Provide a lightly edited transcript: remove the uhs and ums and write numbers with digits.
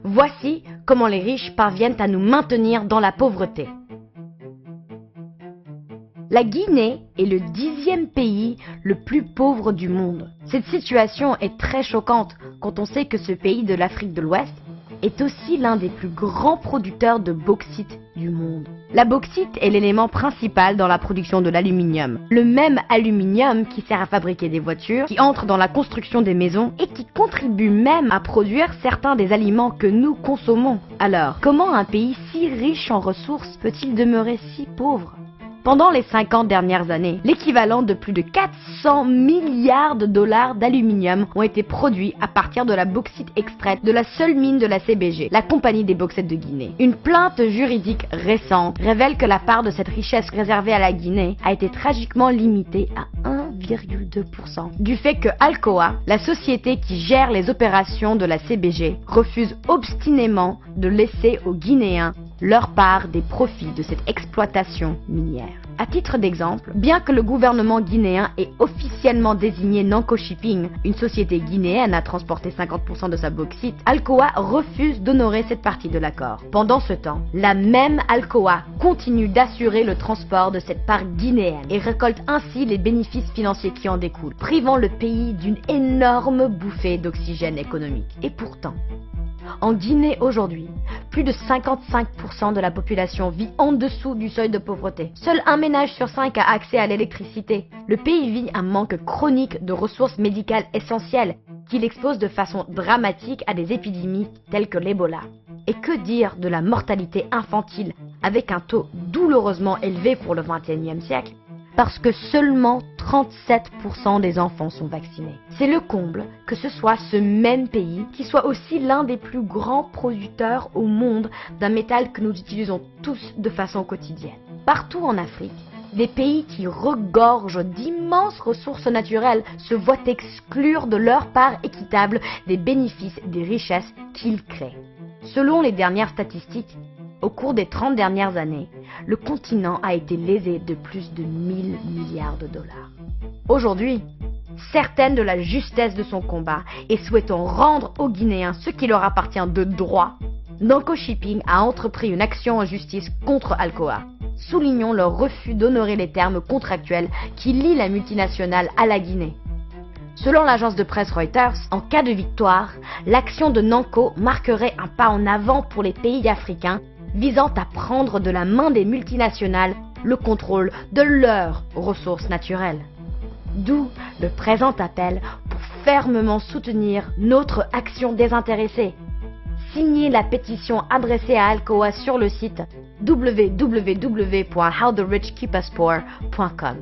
Voici comment les riches parviennent à nous maintenir dans la pauvreté. La Guinée est le 10e pays le plus pauvre du monde. Cette situation est très choquante quand on sait que ce pays de l'Afrique de l'Ouest est aussi l'un des plus grands producteurs de bauxite du monde. La bauxite est l'élément principal dans la production de l'aluminium. Le même aluminium qui sert à fabriquer des voitures, qui entre dans la construction des maisons et qui contribue même à produire certains des aliments que nous consommons. Alors, comment un pays si riche en ressources peut-il demeurer si pauvre ? Pendant les 50 dernières années, l'équivalent de plus de 400 milliards de dollars d'aluminium ont été produits à partir de la bauxite extraite de la seule mine de la CBG, la Compagnie des bauxites de Guinée. Une plainte juridique récente révèle que la part de cette richesse réservée à la Guinée a été tragiquement limitée à 1,2%. Du fait que Alcoa, la société qui gère les opérations de la CBG, refuse obstinément de laisser aux Guinéens leur part des profits de cette exploitation minière. À titre d'exemple, bien que le gouvernement guinéen ait officiellement désigné Nanko Shipping, une société guinéenne à transporter 50% de sa bauxite, Alcoa refuse d'honorer cette partie de l'accord. Pendant ce temps, la même Alcoa continue d'assurer le transport de cette part guinéenne et récolte ainsi les bénéfices financiers qui en découlent, privant le pays d'une énorme bouffée d'oxygène économique. Et pourtant, en Guinée aujourd'hui, plus de 55% de la population vit en dessous du seuil de pauvreté. Seul un ménage sur 5 a accès à l'électricité. Le pays vit un manque chronique de ressources médicales essentielles qui l'expose de façon dramatique à des épidémies telles que l'Ebola. Et que dire de la mortalité infantile avec un taux douloureusement élevé pour le XXIe siècle ? Parce que seulement 37% des enfants sont vaccinés. C'est le comble que ce soit ce même pays qui soit aussi l'un des plus grands producteurs au monde d'un métal que nous utilisons tous de façon quotidienne. Partout en Afrique, des pays qui regorgent d'immenses ressources naturelles se voient exclure de leur part équitable des bénéfices des richesses qu'ils créent. Selon les dernières statistiques, au cours des 30 dernières années, le continent a été lésé de plus de 1000 milliards de dollars. Aujourd'hui, certaine de la justesse de son combat et souhaitant rendre aux Guinéens ce qui leur appartient de droit, Nanko Shipping a entrepris une action en justice contre Alcoa. Soulignons leur refus d'honorer les termes contractuels qui lient la multinationale à la Guinée. Selon l'agence de presse Reuters, en cas de victoire, l'action de Nanko marquerait un pas en avant pour les pays africains visant à prendre de la main des multinationales le contrôle de leurs ressources naturelles. D'où le présent appel pour fermement soutenir notre action désintéressée. Signez la pétition adressée à Alcoa sur le site www.howtherichkeepusporecom.